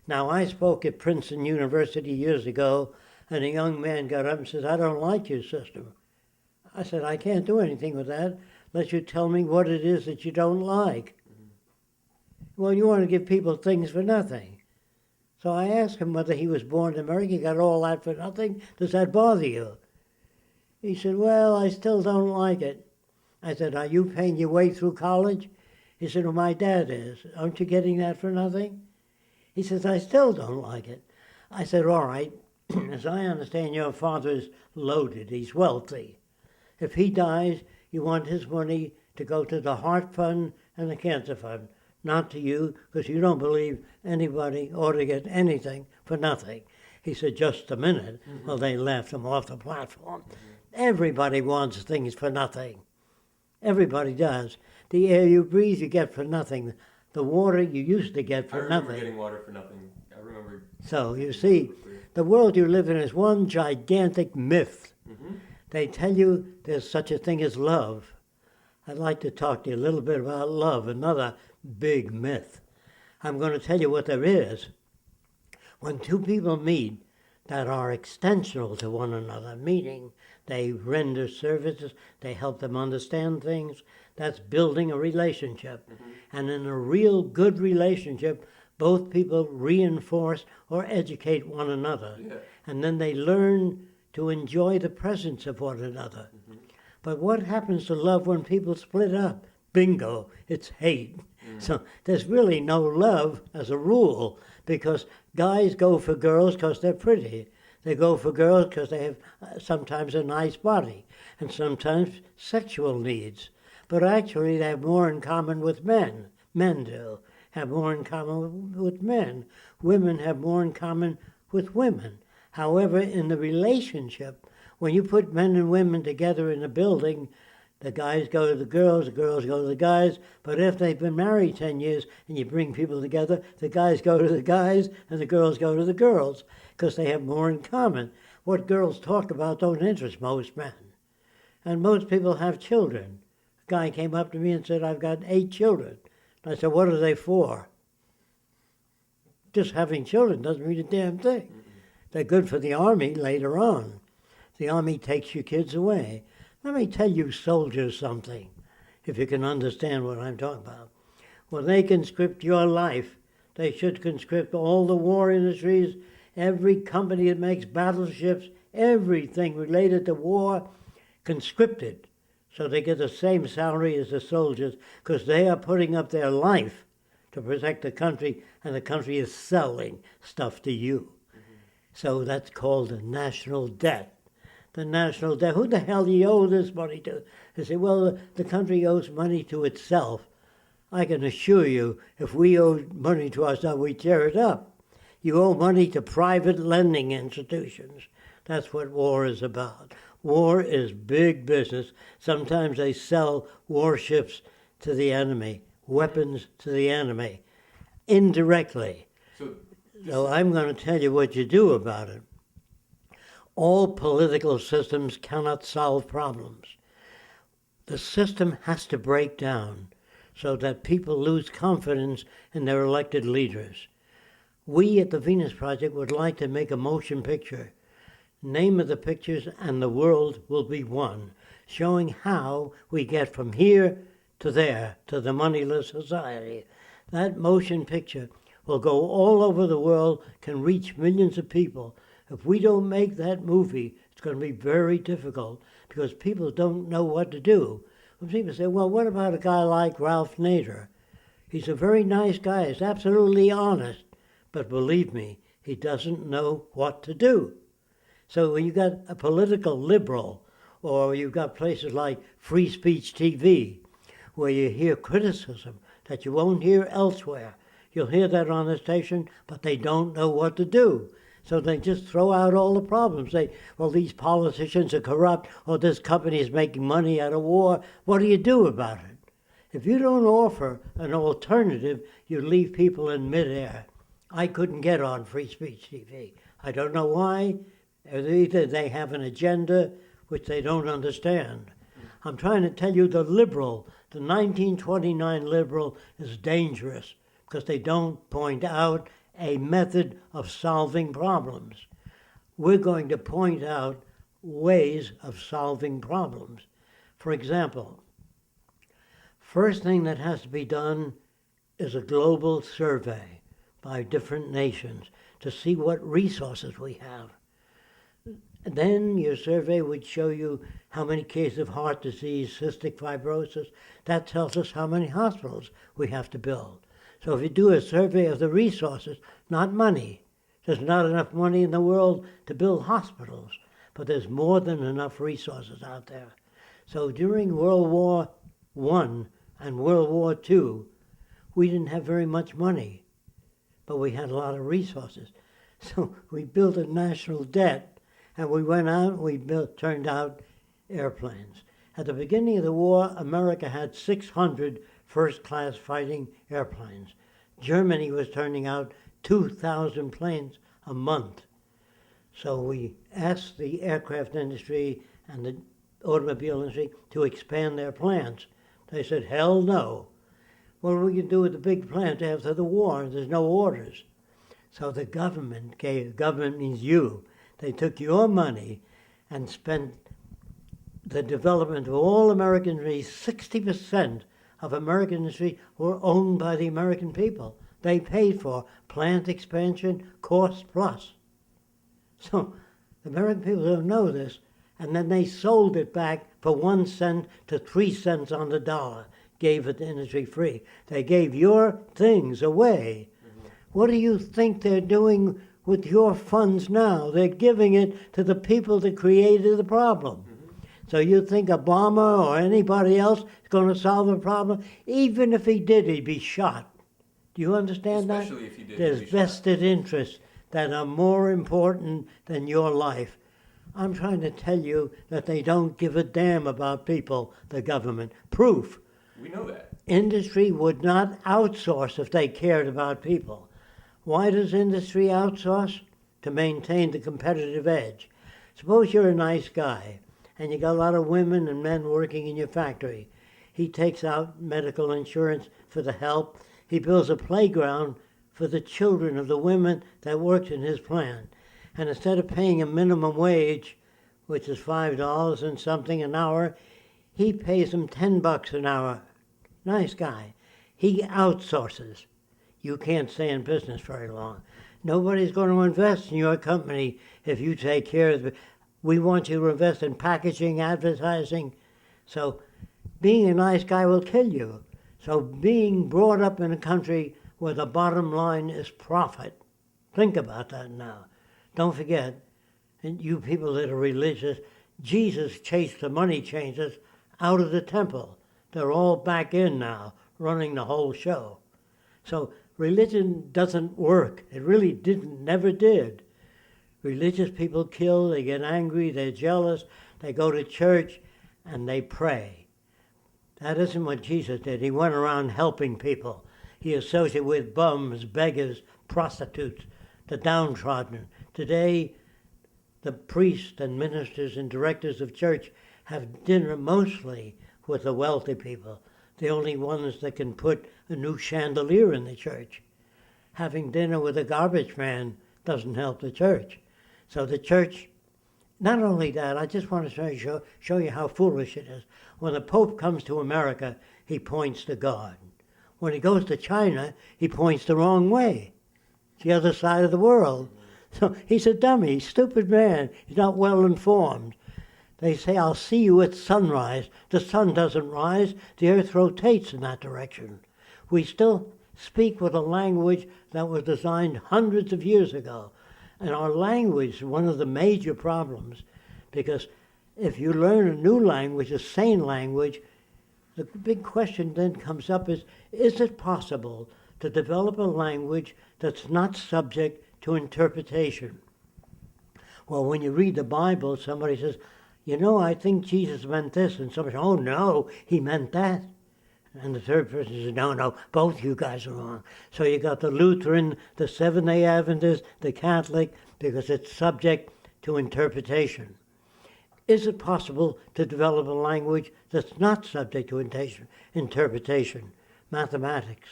Now, I spoke at Princeton University years ago, and a young man got up and says, I don't like your system. I said, I can't do anything with that unless you tell me what it is that you don't like. Well, you want to give people things for nothing. So I asked him whether he was born in America. He got all that for nothing. Does that bother you? He said, well, I still don't like it. I said, are you paying your way through college? He said, well, my dad is. Aren't you getting that for nothing? He says, I still don't like it. I said, all right, as I understand, your father's loaded. He's wealthy. If he dies, you want his money to go to the Heart Fund and the Cancer Fund, not to you, because you don't believe anybody ought to get anything for nothing. He said, just a minute. Mm-hmm. Well, they left him off the platform. Mm-hmm. Everybody wants things for nothing. Everybody does. The air you breathe, you get for nothing. The water you used to get for nothing. I remember getting water for nothing. I remember. So, you see, the world you live in is one gigantic myth. Mm-hmm. They tell you there's such a thing as love. I'd like to talk to you a little bit about love, another big myth. I'm going to tell you what there is. When two people meet that are extensional to one another, meaning they render services, they help them understand things, that's building a relationship. Mm-hmm. And in a real good relationship, both people reinforce or educate one another. Yeah. And then they learn to enjoy the presence of one another. Mm-hmm. But what happens to love when people split up? Bingo, it's hate. Mm-hmm. So there's really no love as a rule, because guys go for girls because they're pretty. They go for girls because they have sometimes a nice body and sometimes sexual needs. But actually they have more in common with men. Men do have more in common with men. Women have more in common with women. However, in the relationship, when you put men and women together in a building, the guys go to the girls go to the guys. But if they've been married 10 years and you bring people together, the guys go to the guys and the girls go to the girls, because they have more in common. What girls talk about don't interest most men. And most people have children. A guy came up to me and said, I've got 8 children. And I said, what are they for? Just having children doesn't mean a damn thing. Mm-hmm. They're good for the Army later on. The Army takes your kids away. Let me tell you soldiers something, if you can understand what I'm talking about. When they conscript your life, they should conscript all the war industries, every company that makes battleships, everything related to war, conscripted. So they get the same salary as the soldiers, because they are putting up their life to protect the country, and the country is selling stuff to you. Mm-hmm. So that's called the national debt. The national debt. Who the hell do you owe this money to? They say, well, the country owes money to itself. I can assure you, if we owe money to ourselves, we tear it up. You owe money to private lending institutions. That's what war is about. War is big business. Sometimes they sell warships to the enemy, weapons to the enemy, indirectly. So I'm going to tell you what you do about it. All political systems cannot solve problems. The system has to break down so that people lose confidence in their elected leaders. We at the Venus Project would like to make a motion picture. Name of the pictures and the world will be one, showing how we get from here to there, to the moneyless society. That motion picture will go all over the world, can reach millions of people. If we don't make that movie, it's going to be very difficult, because people don't know what to do. When people say, well, what about a guy like Ralph Nader? He's a very nice guy. He's absolutely honest. But believe me, he doesn't know what to do. So when you got a political liberal, or you've got places like Free Speech TV, where you hear criticism that you won't hear elsewhere. You'll hear that on the station, but they don't know what to do. So they just throw out all the problems. Say, well, these politicians are corrupt, or this company is making money out of war. What do you do about it? If you don't offer an alternative, you leave people in midair. I couldn't get on Free Speech TV. I don't know why. Either they have an agenda which they don't understand. I'm trying to tell you the 1929 liberal is dangerous, because they don't point out a method of solving problems. We're going to point out ways of solving problems. For example, first thing that has to be done is a global survey by different nations to see what resources we have. Then your survey would show you how many cases of heart disease, cystic fibrosis. That tells us how many hospitals we have to build. So if you do a survey of the resources, not money, there's not enough money in the world to build hospitals, but there's more than enough resources out there. So during World War I and World War II, we didn't have very much money, but we had a lot of resources. So we built a national debt, and we went out and we turned out airplanes. At the beginning of the war, America had 600 first-class fighting airplanes. Germany was turning out 2,000 planes a month. So we asked the aircraft industry and the automobile industry to expand their plants. They said, hell no. What are we going to do with the big plants after the war? There's no orders. So the government means you. They took your money and spent the development of all American industries. 60% of American industry were owned by the American people. They paid for plant expansion, cost plus. So the American people don't know this, and then they sold it back for 1 cent to 3 cents on the dollar, gave it to industry free. They gave your things away. What do you think they're doing with your funds now? They're giving it to the people that created the problem. So you think Obama or anybody else is going to solve the problem? Even if he did, he'd be shot. Do you understand that? Especially if he did. There's vested interests that are more important than your life. I'm trying to tell you that they don't give a damn about people, the government. Proof. We know that. Industry would not outsource if they cared about people. Why does industry outsource? To maintain the competitive edge. Suppose you're a nice guy and you got a lot of women and men working in your factory. He takes out medical insurance for the help. He builds a playground for the children of the women that worked in his plant. And instead of paying a minimum wage, which is $5 and something an hour, he pays them $10 an hour. Nice guy. He outsources. You can't stay in business very long. Nobody's going to invest in your company if you take care of it. We want you to invest in packaging, advertising. So being a nice guy will kill you. So being brought up in a country where the bottom line is profit, think about that now. Don't forget, and you people that are religious, Jesus chased the money changers out of the temple. They're all back in now, running the whole show. So religion doesn't work. It really didn't, never did. Religious people kill, they get angry, they're jealous, they go to church, and they pray. That isn't what Jesus did. He went around helping people. He associated with bums, beggars, prostitutes, the downtrodden. Today, the priests and ministers and directors of church have dinner mostly with the wealthy people, the only ones that can put a new chandelier in the church. Having dinner with a garbage man doesn't help the church. So the church, not only that, I just want to show you how foolish it is. When the Pope comes to America, he points to God. When he goes to China, he points the wrong way. It's the other side of the world. So he's a dummy, stupid man. He's not well informed. They say, I'll see you at sunrise. The sun doesn't rise. The earth rotates in that direction. We still speak with a language that was designed hundreds of years ago. And our language is one of the major problems, because if you learn a new language, a sane language, the big question then comes up is it possible to develop a language that's not subject to interpretation? Well, when you read the Bible, somebody says, you know, I think Jesus meant this, and somebody says, oh no, he meant that. And the third person says, no, both you guys are wrong. So you got the Lutheran, the Seventh-day Adventist, the Catholic, because it's subject to interpretation. Is it possible to develop a language that's not subject to interpretation? Mathematics.